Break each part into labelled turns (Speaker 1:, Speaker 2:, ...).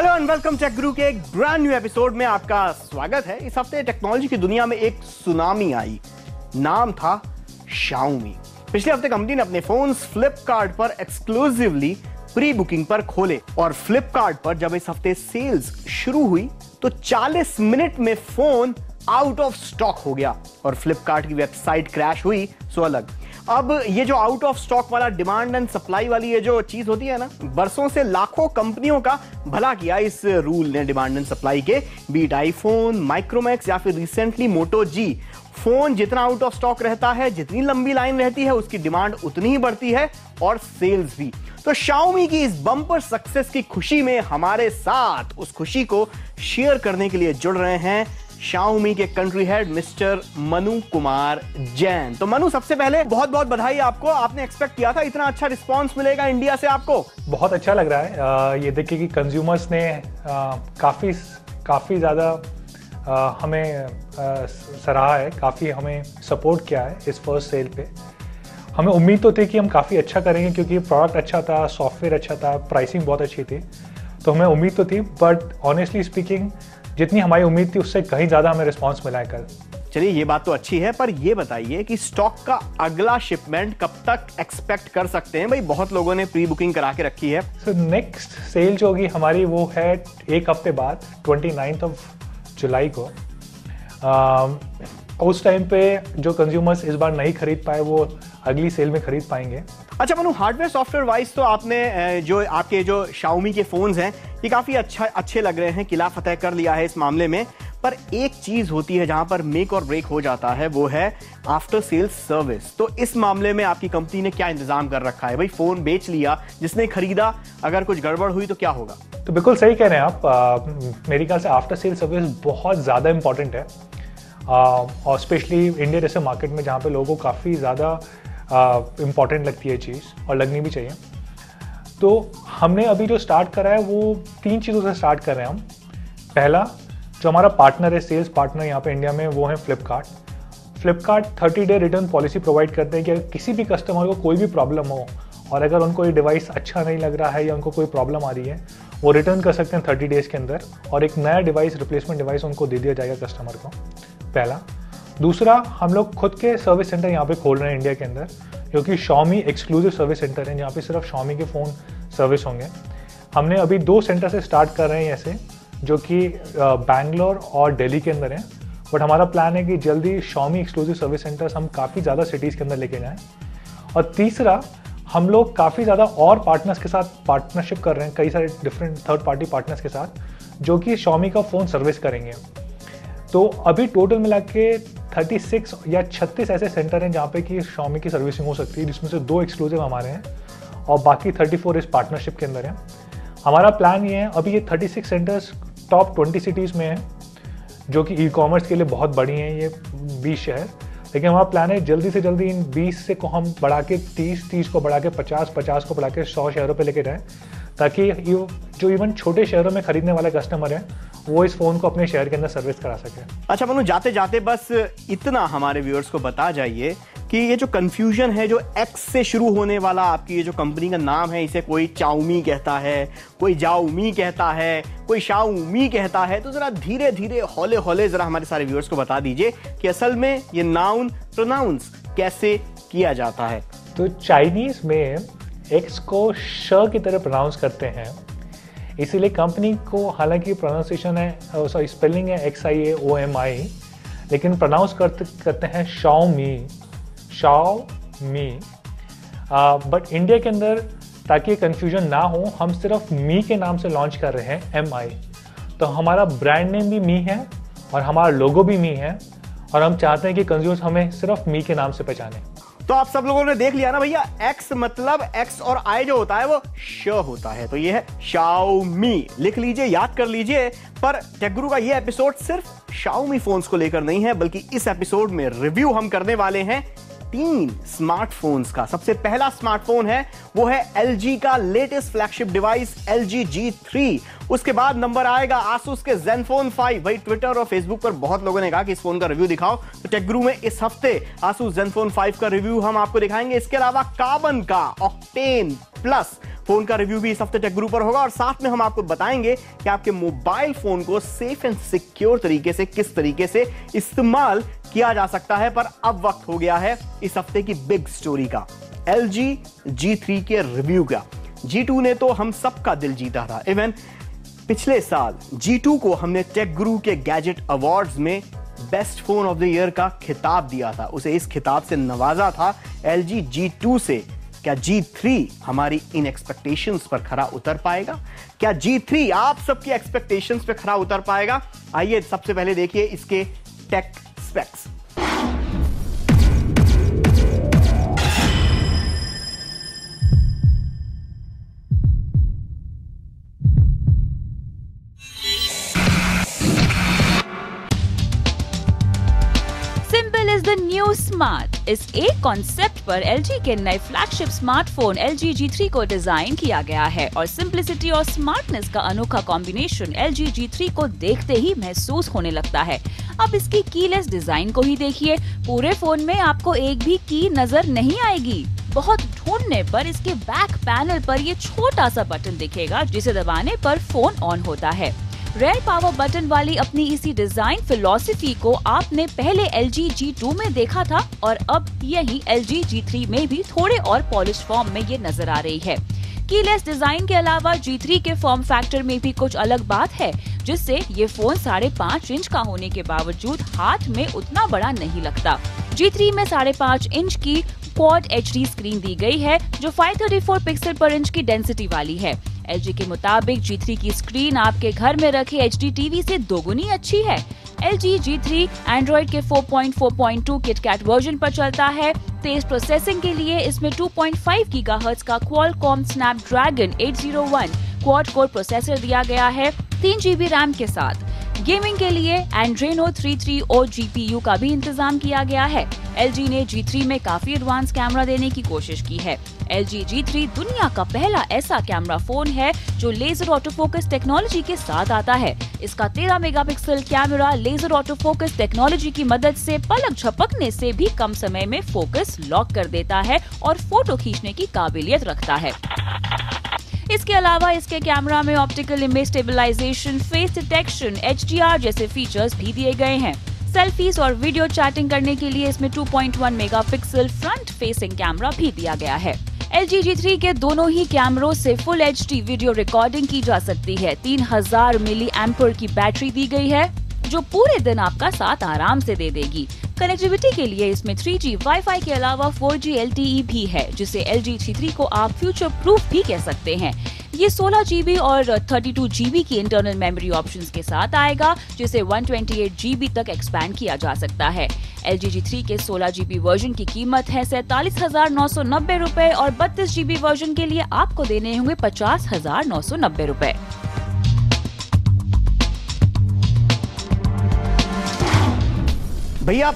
Speaker 1: Hello and welcome take गुरु के एक brand new episode में आपका स्वागत है। इस हफ्ते टेक्नोलॉजी की दुनिया में एक सुनामी आई, नाम था Xiaomi। पिछले हफ्ते कंपनी ने अपने फोन्स फ्लिपकार्ट पर एक्सक्लूसिवली प्री बुकिंग पर खोले और फ्लिपकार्ट पर जब इस हफ्ते सेल्स शुरू हुई तो 40 मिनट में फोन आउट ऑफ स्टॉक हो गया और फ्लिपकार्ट की वेबसाइट क्रैश हुई सो अलग। अब ये जो आउट ऑफ स्टॉक वाला डिमांड एंड सप्लाई वाली ये जो चीज होती है ना, बरसों से लाखों कंपनियों का भला किया इस रूल ने डिमांड एंड सप्लाई के। बीट आईफोन, माइक्रोमैक्स या फिर रिसेंटली मोटो जी, फोन जितना आउट ऑफ स्टॉक रहता है, जितनी लंबी लाइन रहती है, उसकी डिमांड उतनी ही बढ़ती है और सेल्स भी। तो Xiaomi की इस बम्पर सक्सेस की खुशी में हमारे साथ उस खुशी को शेयर करने के लिए जुड़ रहे हैं Xiaomi के country head mister Manu Kumar Jain. तो मनु, सबसे पहले बहुत बहुत बधाई आपको। आपने एक्सपेक्ट किया था इतना अच्छा रिस्पांस मिलेगा इंडिया से आपको?
Speaker 2: बहुत अच्छा लग रहा है ये देखिए कि कंज्यूमर्स ने काफ़ी ज़्यादा हमें सराहा है, काफ़ी हमें सपोर्ट किया है इस फर्स्ट सेल पे। हमें उम्मीद तो थी कि हम काफ़ी अच्छा करेंगे क्योंकि प्रोडक्ट अच्छा था, सॉफ्टवेयर अच्छा था, प्राइसिंग बहुत अच्छी थी, तो हमें उम्मीद तो थी। बट ऑनेस्टली स्पीकिंग जितनी हमारी उम्मीद थी उससे कहीं ज़्यादा हमें रिस्पांस मिला है कल।
Speaker 1: चलिए, ये बात तो अच्छी है, पर ये बताइए कि स्टॉक का अगला शिपमेंट कब तक एक्सपेक्ट कर सकते हैं? भाई बहुत लोगों ने प्री बुकिंग करा के रखी है।
Speaker 2: सो नेक्स्ट सेल जो होगी हमारी वो है एक हफ्ते बाद 29 जुलाई को। उस टाइम पे जो कंज्यूमर्स इस बार नहीं खरीद पाए वो अगली सेल में खरीद पाएंगे।
Speaker 1: अच्छा मनु, हार्डवेयर सॉफ्टवेयर वाइज तो आपने जो आपके जो Xiaomi के फोन्स हैं ये काफी अच्छे लग रहे हैं, किला फतेह कर लिया है इस मामले में। पर एक चीज होती है जहां पर मेक और ब्रेक हो जाता है, वो है आफ्टर सेल्स सर्विस। तो इस मामले में आपकी कंपनी ने क्या इंतजाम कर रखा है? भाई फोन बेच लिया, जिसने खरीदा, अगर कुछ गड़बड़ हुई तो क्या होगा?
Speaker 2: तो बिल्कुल सही कह रहे हैं आप। मेरे ख्याल से आफ्टर सेल सर्विस बहुत ज़्यादा इंपॉर्टेंट है और स्पेशली इंडिया जैसे मार्केट में जहाँ पे लोगों को काफ़ी ज़्यादा इम्पॉर्टेंट लगती है चीज़, और लगनी भी चाहिए। तो हमने अभी जो स्टार्ट करा है वो 3 चीज़ों से स्टार्ट कर रहे हैं हम। पहला, जो हमारा पार्टनर है, सेल्स पार्टनर यहाँ पे इंडिया में, वो है Flipkart 30 day return policy provide करते हैं कि अगर किसी भी कस्टमर को कोई भी प्रॉब्लम हो और अगर उनको ये डिवाइस अच्छा नहीं लग रहा है या उनको कोई प्रॉब्लम आ रही है, वो रिटर्न कर सकते हैं 30 डेज़ के अंदर और एक नया डिवाइस, रिप्लेसमेंट डिवाइस उनको दे दिया जाएगा कस्टमर को। पहला। दूसरा, हम लोग खुद के सर्विस सेंटर यहाँ पे खोल रहे हैं इंडिया के अंदर, जो कि Xiaomi एक्सक्लूसिव सर्विस सेंटर है, जहाँ पे सिर्फ Xiaomi के फ़ोन सर्विस होंगे। हमने अभी 2 सेंटर से स्टार्ट कर रहे हैं ऐसे, जो कि बैंगलोर और दिल्ली के अंदर हैं। बट हमारा प्लान है कि जल्दी Xiaomi एक्सक्लूसिव सर्विस सेंटर्स हम काफ़ी ज़्यादा सिटीज़ के अंदर लेके जाएँ। और तीसरा, हम लोग काफ़ी ज़्यादा और पार्टनर्स के साथ पार्टनरशिप कर रहे हैं, कई सारे डिफरेंट थर्ड पार्टी पार्टनर्स के साथ, जो कि Xiaomi का फ़ोन सर्विस करेंगे। तो अभी टोटल मिला के 36 या 36 ऐसे सेंटर हैं जहाँ पे कि Xiaomi की सर्विसिंग हो सकती है, जिसमें से 2 एक्सक्लूसिव हमारे हैं और बाकी 34 इस पार्टनरशिप के अंदर है। हमारा प्लान ये है, अभी ये 36 सेंटर्स टॉप 20 सिटीज़ में हैं, जो कि ई-कॉमर्स के लिए बहुत बड़ी हैं ये 20 शहर। लेकिन हमारा प्लान है जल्दी से जल्दी इन 20 से को हम बढ़ा के 30 को बढ़ा के 50 को बढ़ा के 100 शहरों पे लेके जाएं, ताकि जो इवन छोटे शहरों में खरीदने वाले कस्टमर हैं वो इस फोन को अपने शहर के अंदर सर्विस करा सके।
Speaker 1: अच्छा मनु, जाते जाते बस इतना हमारे व्यूअर्स को बता जाइए कि ये जो कंफ्यूजन है, जो X से शुरू होने वाला आपकी ये जो कंपनी का नाम है, इसे कोई Xiaomi कहता है, कोई Xiaomi कहता है, कोई Xiaomi कहता है, तो जरा धीरे धीरे हौले हौले जरा हमारे सारे व्यूअर्स को बता दीजिए कि असल में ये नाउन प्रोनाउंस कैसे किया जाता है।
Speaker 2: तो चाइनीज में X को श की तरह प्रोनाउंस करते हैं, इसीलिए कंपनी को, हालांकि प्रोनाउंसिएशन है, सॉरी स्पेलिंग है XIAOMI, लेकिन प्रोनाउंस करते हैं Xiaomi। बट इंडिया के अंदर ताकि कंफ्यूजन ना हो, हम सिर्फ मी के नाम से लॉन्च कर रहे हैं, MI। तो हमारा ब्रांड नेम भी मी है और हमारा लोगो भी मी है, और हम चाहते हैं कि कंज्यूमर्स हमें सिर्फ मी के नाम से पहचाने।
Speaker 1: तो आप सब लोगों ने देख लिया ना भैया, X मतलब X और I जो होता है वो श होता है, तो ये है Xiaomi। लिख लीजिए, याद कर लीजिए। पर टेक गुरु का ये एपिसोड सिर्फ Xiaomi फोन्स को लेकर नहीं है, बल्कि इस एपिसोड में रिव्यू हम करने वाले हैं 3 स्मार्टफोन्स का। सबसे पहला स्मार्टफोन है वो है LG का latest flagship device LG G3। उसके बाद नंबर आएगा Asus के Zenfone 5। भाई ट्विटर और फेसबुक पर बहुत लोगों ने कहा कि इस फोन का रिव्यू दिखाओ, तो टेक गुरु में इस हफ्ते Asus Zenfone 5 का रिव्यू हम आपको दिखाएंगे। इसके अलावा कार्बन का Octane Plus फोन का रिव्यू भी इस हफ्ते टेक गुरु पर होगा और साथ में हम आपको बताएंगे कि आपके मोबाइल फोन को सेफ एंड सिक्योर तरीके से किस तरीके से इस्तेमाल किया जा सकता है। पर अब वक्त हो गया है इस हफ्ते की बिग स्टोरी का, LG G3 के रिव्यू का। G2 ने तो हम सबका दिल जीता था। इवन पिछले साल G2 को हमने टेक गुरु के गैजेट अवार्ड्स में best phone of the year का खिताब दिया था, उसे इस खिताब से नवाजा था LG G2 से। क्या G3 हमारी इन एक्सपेक्टेशंस पर खरा उतर पाएगा? क्या G3 आप सबकी एक्सपेक्टेशंस पर खरा उतर पाएगा? आइए सबसे पहले देखिए इसके tech specs.
Speaker 3: Is the new smart. इस एक कॉन्सेप्ट पर LG के नए फ्लैगशिप स्मार्टफोन LG G3 को डिजाइन किया गया है और सिंप्लिसिटी और स्मार्टनेस का अनोखा कॉम्बिनेशन LG G3 को देखते ही महसूस होने लगता है। अब इसकी कीलेस डिजाइन को ही देखिए, पूरे फोन में आपको एक भी की नजर नहीं आएगी। बहुत ढूंढने पर इसके बैक पैनल पर ये छोटा सा बटन दिखेगा जिसे दबाने पर फोन ऑन होता है। रेयर पावर बटन वाली अपनी इसी डिजाइन फिलॉसफी को आपने पहले LG G2 में देखा था और अब यही LG G3 में भी थोड़े और पॉलिश फॉर्म में ये नजर आ रही है। कीलेस डिजाइन के अलावा G3 के फॉर्म फैक्टर में भी कुछ अलग बात है, जिससे ये फोन 5.5 इंच का होने के बावजूद हाथ में उतना बड़ा नहीं लगता। G3 में 5.5 इंच की क्वाड HD स्क्रीन दी गई है जो 534 पिक्सल पर इंच की डेंसिटी वाली है। LG के मुताबिक G3 की स्क्रीन आपके घर में रखे HD टीवी से दोगुनी अच्छी है। LG G3 एंड्रॉइड के 4.4.2 KitKat वर्जन पर चलता है। तेज प्रोसेसिंग के लिए इसमें 2.5 गीगाहर्ट्ज का Qualcomm Snapdragon 801 quad core processor दिया गया है 3 GB रैम के साथ। गेमिंग के लिए Adreno 330 GPU का भी इंतजाम किया गया है। LG ने G3 में काफी एडवांस कैमरा देने की कोशिश की है। LG G3 दुनिया का पहला ऐसा कैमरा फोन है जो लेजर ऑटो फोकस टेक्नोलॉजी के साथ आता है। इसका 13 megapixel camera laser auto focus technology की मदद से पलक झपकने से भी कम समय में फोकस लॉक कर देता है और फोटो खींचने की काबिलियत रखता है। इसके अलावा इसके कैमरा में optical image stabilization, face detection, HDR जैसे फीचर्स भी दिए गए हैं। सेल्फीज और वीडियो चैटिंग करने के लिए इसमें 2.1 मेगापिक्सल फ्रंट फेसिंग कैमरा भी दिया गया है। LG G3 के दोनों ही कैमरों से फुल HD वीडियो रिकॉर्डिंग की जा सकती है। 3000 मिली एम्पर की बैटरी दी गई है जो पूरे दिन आपका साथ आराम से दे देगी। कनेक्टिविटी के लिए इसमें 3G वाईफाई के अलावा 4G LTE भी है, जिसे LG G3 को आप फ्यूचर प्रूफ भी कह सकते हैं। ये 16 GB और 32 GB की इंटरनल मेमोरी ऑप्शंस के साथ आएगा, जिसे 128 GB तक एक्सपैंड किया जा सकता है। LG G3 के 16 GB वर्जन की कीमत है 47,990 रुपए और 32 GB वर्जन के लिए आपको देने होंगे 50,990 रुपए।
Speaker 1: भैया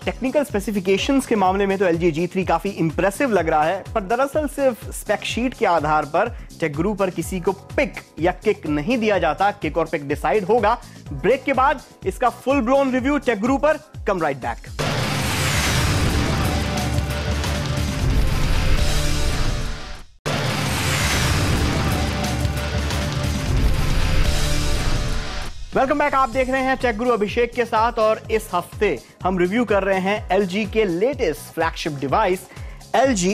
Speaker 1: टेक्निकल स्पेसिफिकेशंस के मामले में तो LG G3 काफी इंप्रेसिव लग रहा है, पर दरअसल सिर्फ स्पेक शीट के आधार पर टेक गुरु पर किसी को पिक या किक नहीं दिया जाता। किक और पिक डिसाइड होगा ब्रेक के बाद। इसका फुल ब्लोन रिव्यू टेक गुरु पर। कम राइट बैक। Welcome back. आप देख रहे हैं टेक गुरु अभिषेक के साथ और इस हफ्ते हम रिव्यू कर रहे हैं LG के latest flagship device LG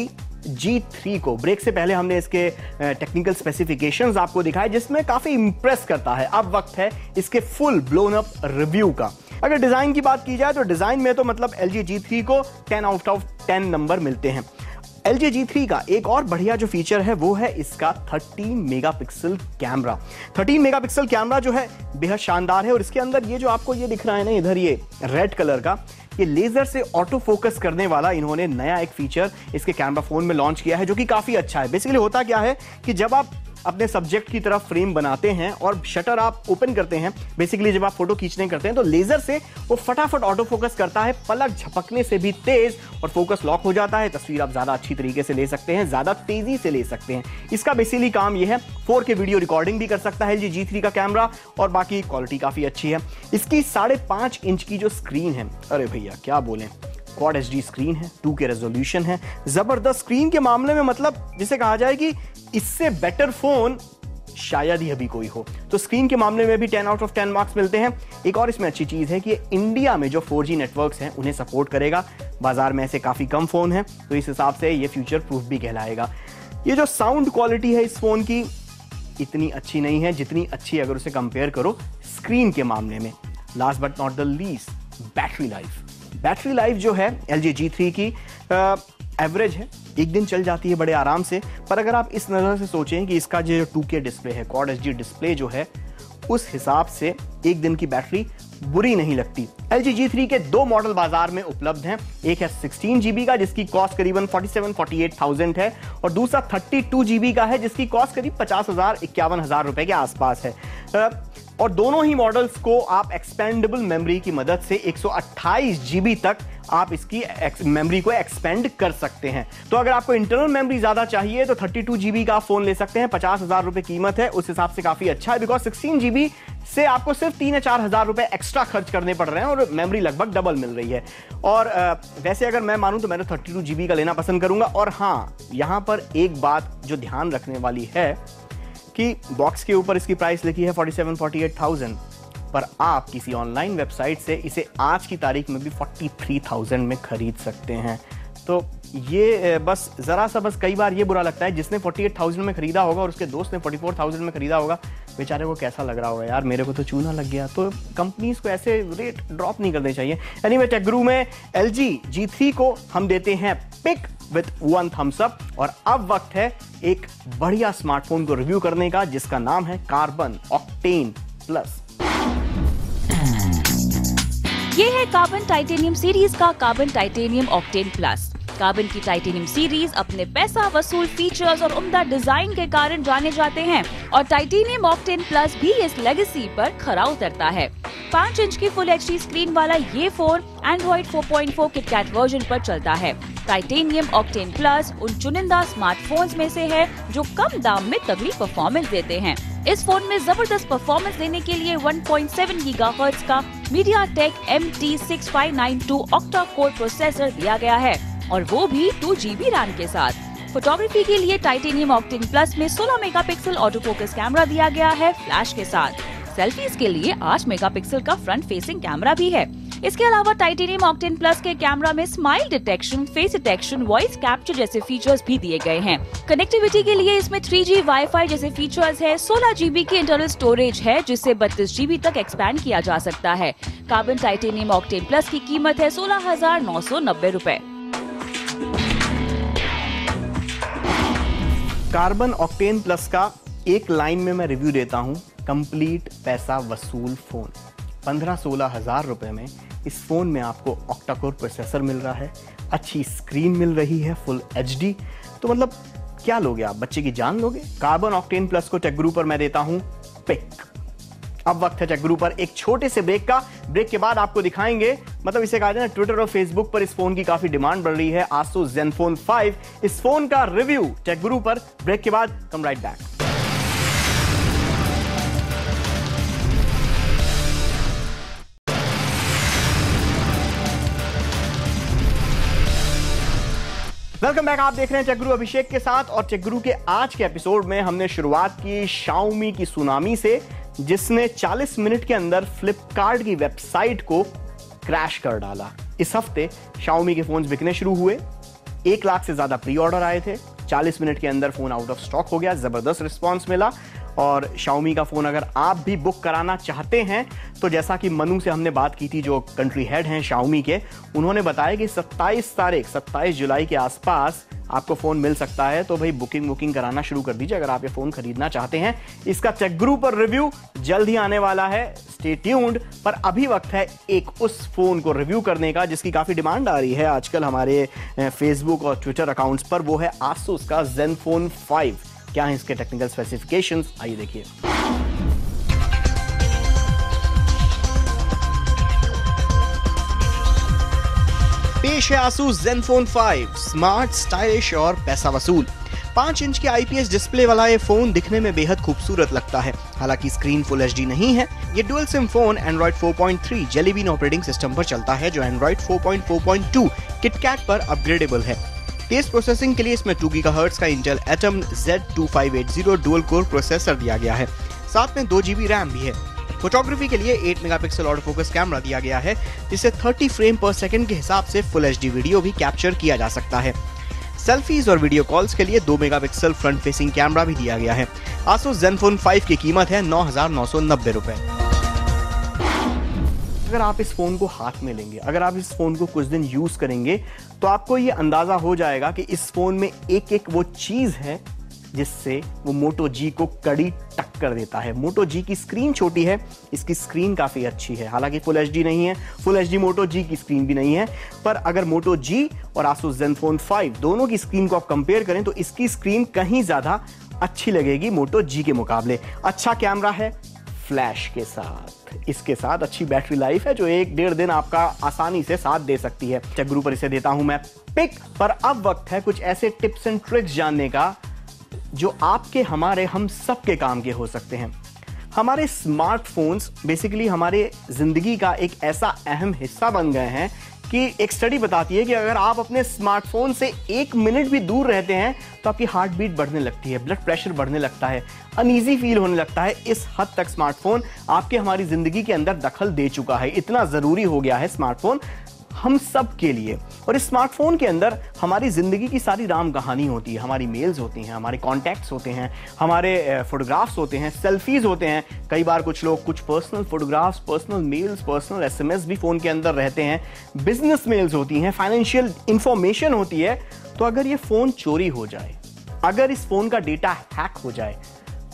Speaker 1: G3 को। ब्रेक से पहले हमने इसके टेक्निकल स्पेसिफिकेशंस आपको दिखाए जिसमें काफी इंप्रेस करता है। अब वक्त है इसके फुल ब्लोन अप रिव्यू का। अगर डिजाइन की बात की जाए तो डिजाइन में तो मतलब LG G3 को 10 आउट ऑफ 10 नंबर मिलते हैं। LG G3 का एक और बढ़िया जो फीचर है वो है इसका 13 मेगापिक्सल कैमरा। 13 मेगापिक्सल कैमरा जो है बेहद शानदार है और इसके अंदर ये जो आपको ये दिख रहा है ना इधर ये रेड कलर का, ये लेजर से ऑटो फोकस करने वाला इन्होंने नया एक फीचर इसके कैमरा फोन में लॉन्च किया है जो कि काफी अच्छा है। बेसिकली होता क्या है कि जब आप अपने सब्जेक्ट की तरफ फ्रेम बनाते हैं और शटर आप ओपन करते हैं, बेसिकली जब आप फोटो खींचने करते हैं तो लेजर से वो फटाफट ऑटो फोकस करता है, पलक झपकने से भी तेज, और फोकस लॉक हो जाता है। तस्वीर आप ज्यादा अच्छी तरीके से ले सकते हैं, ज्यादा तेजी से ले सकते हैं। इसका बेसिकली काम ये है 4K वीडियो रिकॉर्डिंग भी कर सकता है LG G3 का कैमरा और बाकी क्वालिटी काफी अच्छी है। इसकी 5.5 इंच की जो स्क्रीन है, अरे भैया क्या बोलें, क्वाड एचडी स्क्रीन है, 2K रेजोल्यूशन है, जबरदस्त स्क्रीन के मामले में मतलब जिसे कहा जाए कि इससे बेटर फोन शायद ही अभी कोई हो। तो स्क्रीन के मामले में भी 10 आउट ऑफ 10 मार्क्स मिलते हैं। एक और इसमें अच्छी चीज है कि इंडिया में जो 4G नेटवर्क्स हैं उन्हें सपोर्ट करेगा। बाजार में ऐसे काफी कम फोन हैं, तो इस हिसाब से ये फ्यूचर प्रूफ भी कहलाएगा। ये जो साउंड क्वालिटी है इस फोन की इतनी अच्छी नहीं है जितनी अच्छी अगर उसे कंपेयर करो स्क्रीन के मामले में। Last but not the least, battery life. Battery life जो है LG G3 की एवरेज है, एक दिन चल जाती है बड़े आराम से। पर अगर आप इस नज़र से सोचें कि इसका जो 2K डिस्प्ले है, क्वाड एचडी डिस्प्ले जो है, उस हिसाब से एक दिन की बैटरी बुरी नहीं लगती। LG G3 के 2 मॉडल बाजार में उपलब्ध हैं। एक है 16 GB का जिसकी कॉस्ट करीबन 47-48,000 है, और दूसरा 32 GB का है जिसकी कॉस्ट करीब 50,000-51,000 रुपए के आसपास है। और दोनों ही मॉडल्स को आप एक्सपेंडेबल मेमोरी की मदद से 128 GB तक आप इसकी मेमोरी को एक्सपेंड कर सकते हैं। तो अगर आपको इंटरनल मेमोरी ज्यादा चाहिए तो 32 GB का फोन ले सकते हैं। 50,000 रुपए कीमत है, उस हिसाब से काफी अच्छा है, बिकॉज 16 GB से आपको सिर्फ 3 या 4,000 रुपए एक्स्ट्रा खर्च करने पड़ रहे हैं और मेमोरी लगभग डबल मिल रही है। और वैसे अगर मैं मानूं तो मैं 32 GB का लेना पसंद करूंगा। और हाँ, यहां पर एक बात जो ध्यान रखने वाली है कि बॉक्स के ऊपर इसकी प्राइस लिखी है 47-48,000, पर आप किसी ऑनलाइन वेबसाइट से इसे आज की तारीख में भी 43,000 में खरीद सकते हैं। तो ये बस जरा सा बस कई बार ये बुरा लगता है, जिसने 48,000 में खरीदा होगा और उसके दोस्त ने 44,000 में खरीदा होगा, बेचारे को कैसा लग रहा होगा, यार मेरे को तो चूना लग गया। तो कंपनीज को ऐसे रेट ड्रॉप नहीं करने चाहिए। एनीवे, टेकगुरु में LG G3 को हम देते हैं पिक विद 1 थम्स अप। और अब वक्त है एक बढ़िया स्मार्टफोन को रिव्यू करने का जिसका नाम है कार्बन ऑक्टेन प्लस।
Speaker 3: ये है कार्बन टाइटेनियम सीरीज का carbon titanium octane plus. Carbon की टाइटेनियम सीरीज अपने पैसा वसूल फीचर्स और उम्दा डिजाइन के कारण जाने जाते हैं, और टाइटेनियम ऑक्टेन प्लस भी इस लेगेसी पर खरा उतरता है। 5 इंच की फुल एचडी स्क्रीन वाला ये फोन एंड्रॉइड 4.4 किटकैट वर्जन पर चलता है। टाइटेनियम ऑक्टेन प्लस उन चुनिंदा स्मार्टफोन्स में से है जो कम दाम में तगड़ी परफॉर्मेंस देते हैं। इस फोन में जबरदस्त परफॉर्मेंस देने के लिए 1.7 गीगाहर्ट्ज का MediaTek MT6592 octa core processor दिया गया है, और वो भी 2 GB रैम के साथ। फोटोग्राफी के लिए टाइटेनियम ऑक्टेन प्लस में 16 मेगापिक्सल ऑटो फोकस कैमरा दिया गया है फ्लैश के साथ। सेल्फीज के लिए 8 मेगापिक्सल का फ्रंट फेसिंग कैमरा भी है। इसके अलावा टाइटेनियम ऑक्टेन प्लस के कैमरा में smile detection, face detection, voice capture जैसे फीचर्स भी दिए गए हैं। कनेक्टिविटी के लिए इसमें 3G वाईफाई जैसे फीचर्स है। 16 GB की इंटरनल स्टोरेज है जिससे 32 GB तक एक्सपैंड किया जा सकता है। कार्बन टाइटेनियम ऑक्टेन प्लस की कीमत है 16,990 रुपए।
Speaker 1: कार्बन ऑक्टेन प्लस का एक लाइन में मैं रिव्यू देता हूं, कंप्लीट पैसा वसूल फोन। 15-16 हज़ार रुपए में इस फोन में आपको ऑक्टा कोर प्रोसेसर मिल रहा है, अच्छी स्क्रीन मिल रही है फुल HD। तो मतलब क्या लोगे आप, बच्चे की जान लोगे? कार्बन ऑक्टेन प्लस को टेकगुरु पर मैं देता हूं पिक। अब वक्त है टेकगुरु पर एक छोटे से ब्रेक का। ब्रेक के बाद आपको दिखाएंगे, मतलब इसे कहा जाए ना, ट्विटर और फेसबुक पर इस फोन की काफी डिमांड बढ़ रही है, Asus Zenfone 5। इस फोन का रिव्यू टेकगुरु पर। ब्रेक के बाद कम राइट बैक। Welcome back. आप देख रहे हैं टेकगुरु अभिषेक के साथ, और टेकगुरु के आज के एपिसोड में हमने शुरुआत की Xiaomi की सुनामी से, जिसने 40 मिनट के अंदर फ्लिपकार्ट की वेबसाइट को क्रैश कर डाला। इस हफ्ते Xiaomi के फोन बिकने शुरू हुए, 1 लाख से ज्यादा प्री ऑर्डर आए थे, 40 मिनट के अंदर फोन आउट ऑफ स्टॉक हो गया, जबरदस्त रिस्पांस मिला। और Xiaomi का फोन अगर आप भी बुक कराना चाहते हैं तो जैसा कि मनु से हमने बात की थी, जो कंट्री हेड हैं Xiaomi के, उन्होंने बताया कि 27 जुलाई के आसपास आपको फोन मिल सकता है। तो भाई बुकिंग कराना शुरू कर दीजिए अगर आप ये फोन खरीदना चाहते हैं। इसका टेकगुरु पर रिव्यू जल्द ही आने वाला है, स्टे ट्यून्ड। पर अभी वक्त है एक उस फोन को रिव्यू करने का जिसकी काफी डिमांड आ रही है आजकल हमारे फेसबुक और ट्विटर अकाउंट्स पर, वो है Asus का Zenfone 5। क्या है इसके टेक्निकल स्पेसिफिकेशंस, आइए देखिए। पेश है Asus Zenfone 5, स्मार्ट, स्टाइलिश और पैसा वसूल। 5 इंच के IPS डिस्प्ले वाला ये फोन दिखने में बेहद खूबसूरत लगता है। हालांकि स्क्रीन फुल HD नहीं है। ये dual SIM phone Android 4.3 jelly bean operating system पर चलता है, जो Android 4.4.2 KitKat पर अपग्रेडेबल है। तेज प्रोसेसिंग के लिए इसमें 2 GHz का Intel Atom Z2580 dual core processor दिया गया है। साथ में 2 GB रैम भी है। फोटोग्राफी के लिए 8 मेगापिक्सल ऑटो फोकस कैमरा दिया गया है, जिससे 30 फ्रेम पर सेकंड के हिसाब से फुल HD वीडियो भी कैप्चर किया जा सकता है। सेल्फीज और वीडियो कॉल्स के लिए 2 मेगापिक्सल फ्रंट फेसिंग कैमरा भी दिया गया है। Asus Zenfone 5 की कीमत है 9,990 रुपए। अगर आप इस फोन को हाथ में लेंगे, अगर आप इस फोन को कुछ दिन यूज करेंगे, तो आपको ये अंदाजा हो जाएगा कि इस फोन में एक एक वो चीज है जिससे वो Moto G को कड़ी टक्कर देता है। Moto G की स्क्रीन छोटी है, इसकी स्क्रीन काफी अच्छी है। हालांकि फुल HD नहीं है, फुल HD Moto G की स्क्रीन भी नहीं है, पर अगर Moto G और Asus Zenfone 5 दोनों की स्क्रीन को आप कंपेयर करें तो इसकी स्क्रीन कहीं ज्यादा अच्छी लगेगी Moto G के मुकाबले। अच्छा कैमरा है फ्लैश के साथ, इसके साथ अच्छी बैटरी लाइफ है जो 1-1.5 दिन आपका आसानी से साथ दे सकती है। टेक गुरु पर इसे देता हूं मैं पिक। पर अब वक्त है कुछ ऐसे टिप्स एंड ट्रिक्स जानने का जो आपके, हमारे, हम सब के काम के हो सकते हैं। हमारे स्मार्टफोन्स बेसिकली हमारे जिंदगी का एक ऐसा अहम हिस्सा बन गए हैं कि एक स्टडी बताती है कि अगर आप अपने स्मार्टफोन से 1 मिनट भी दूर रहते हैं तो आपकी हार्ट बीट बढ़ने लगती है, ब्लड प्रेशर बढ़ने लगता है, अनईजी फील होने लगता है। इस हद तक स्मार्टफोन आपके, हमारी जिंदगी के अंदर दखल दे चुका है। इतना जरूरी हो गया है स्मार्टफोन हम सब के लिए। और इस स्मार्टफोन के अंदर हमारी जिंदगी की सारी राम कहानी होती है। हमारी मेल्स होती हैं, हमारे कॉन्टैक्ट्स होते हैं, हमारे फोटोग्राफ्स होते हैं, सेल्फीज होते हैं। कई बार कुछ लोग कुछ personal photographs, personal mails, personal SMS भी फोन के अंदर रहते हैं। बिजनेस मेल्स होती हैं, फाइनेंशियल इंफॉर्मेशन होती है। तो अगर ये फोन चोरी हो जाए, अगर इस फोन का डेटा हैक हो जाए,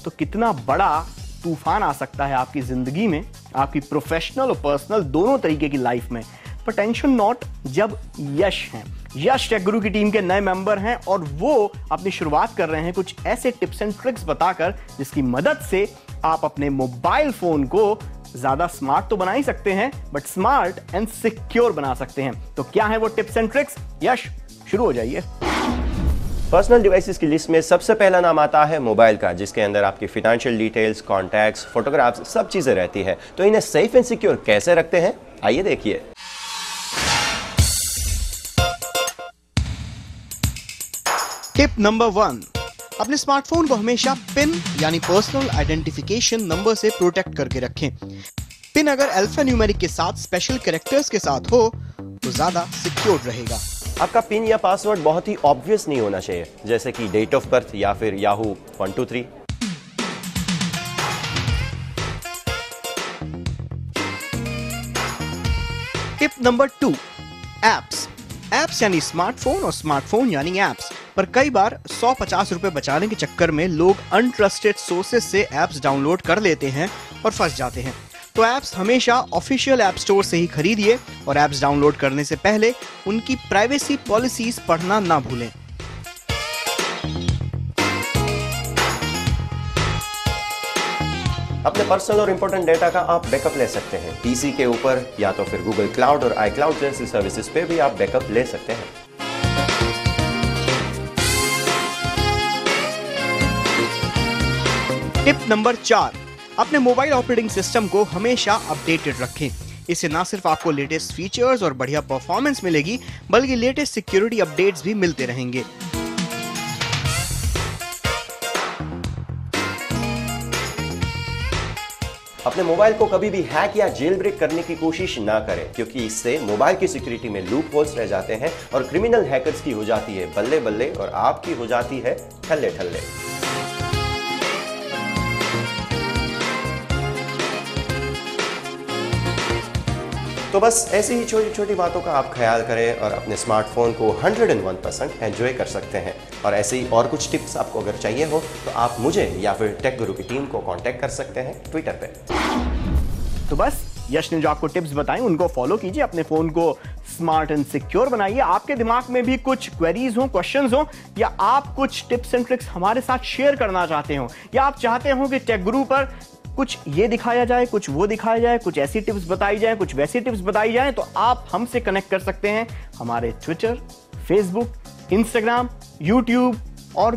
Speaker 1: तो कितना बड़ा तूफान आ सकता है आपकी जिंदगी में, आपकी प्रोफेशनल और पर्सनल दोनों तरीके की लाइफ में। पर टेंशन नॉट, जब यश हैं, यश टेक गुरु की टीम के नए मेंबर हैं और वो अपनी शुरुआत कर रहे हैं कुछ ऐसे टिप्स एंड ट्रिक्स बताकर जिसकी मदद से आप अपने मोबाइल फोन को ज्यादा स्मार्ट तो बना ही सकते हैं, बट स्मार्ट एंड सिक्योर बना सकते हैं। तो क्या है वो टिप्स एंड ट्रिक्स? यश, शुरू हो जाइए।
Speaker 4: पर्सनल डिवाइसेस की लिस्ट में सबसे पहला नाम आता है मोबाइल का, जिसके अंदर आपकी फाइनेंशियल डिटेल्स, कॉन्टैक्ट्स, फोटोग्राफ्स, सब चीजें रहती है। तो इन्हें सेफ एंड सिक्योर कैसे रखते हैं, आइए देखिए।
Speaker 1: टिप नंबर 1, अपने स्मार्टफोन को हमेशा पिन यानी पर्सनल आइडेंटिफिकेशन नंबर से प्रोटेक्ट करके रखें। पिन अगर अल्फा न्यूमेरिक के साथ स्पेशल कैरेक्टर्स के साथ हो तो ज्यादा सिक्योर रहेगा।
Speaker 4: आपका पिन या पासवर्ड बहुत ही ऑब्वियस नहीं होना चाहिए, जैसे कि डेट ऑफ बर्थ या फिर Yahoo 123।
Speaker 1: Tip number 2, apps. Apps यानी स्मार्टफोन और स्मार्टफोन यानी एप्स। पर कई बार 150 रुपए बचाने के चक्कर में लोग अनट्रस्टेड सोर्सेज से एप्स डाउनलोड कर लेते हैं और फंस जाते हैं। तो एप्स हमेशा ऑफिशियल ऐप स्टोर से ही खरीदिए और एप्स डाउनलोड करने से पहले उनकी प्राइवेसी पॉलिसीज पढ़ना ना भूलें।
Speaker 4: अपने पर्सनल और इंपॉर्टेंट डेटा का आप बैकअप ले सकते हैं पीसी के ऊपर, या तो फिर गूगल क्लाउड और iCloud जैसी सर्विसेज पे भी आप बैकअप ले सकते हैं।
Speaker 1: टिप नंबर 4, अपने मोबाइल ऑपरेटिंग सिस्टम को हमेशा अपडेटेड रखें। इससे ना सिर्फ आपको लेटेस्ट फीचर्स और बढ़िया परफॉर्मेंस मिलेगी, बल्कि लेटेस्ट सिक्योरिटी अपडेट्स भी मिलते रहेंगे।
Speaker 4: अपने मोबाइल को कभी भी हैक या जेल ब्रेक करने की कोशिश ना करें, क्योंकि इससे मोबाइल की सिक्योरिटी में लूप होल्स रह जाते हैं और क्रिमिनल हैकर्स की हो जाती है बल्ले बल्ले और आपकी हो जाती है ठल्ले ठल्ले। तो बस ऐसी ही छोटी छोटी बातों का आप ख्याल करें और अपने स्मार्टफोन को 101% एंजॉय कर सकते हैं। और ऐसे ही और कुछ टिप्स आपको अगर चाहिए हो तो आप मुझे या फिर टेक गुरु की टीम को कांटेक्ट कर सकते हैं ट्विटर पे।
Speaker 1: तो बस यश ने जो आपको टिप्स बताई उनको फॉलो कीजिए, अपने फोन को स्मार्ट एंड सिक्योर बनाइए। आपके दिमाग में भी कुछ क्वेरीज हो, क्वेश्चंस हो, या आप कुछ टिप्स एंड ट्रिक्स हमारे साथ शेयर करना चाहते हो, या आप चाहते हो कि टेक गुरु पर कुछ ये दिखाया जाए, कुछ वो दिखाया जाए, कुछ ऐसी टिप्स बताई जाए, कुछ वैसी टिप्स बताई जाए, तो आप हमसे कनेक्ट कर सकते हैं हमारे ट्विटर, फेसबुक, इंस्टाग्राम, यूट्यूब, और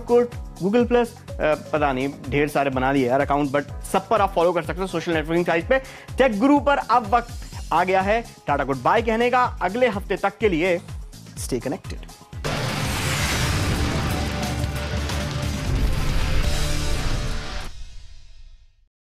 Speaker 1: गूगल प्लस, पता नहीं ढेर सारे बना लिए यार अकाउंट, बट सब पर आप फॉलो कर सकते हो सोशल नेटवर्किंग साइट पे। टेक गुरु पर अब वक्त आ गया है टाटा गुड बाय कहने का। अगले हफ्ते तक के लिए स्टे कनेक्टेड।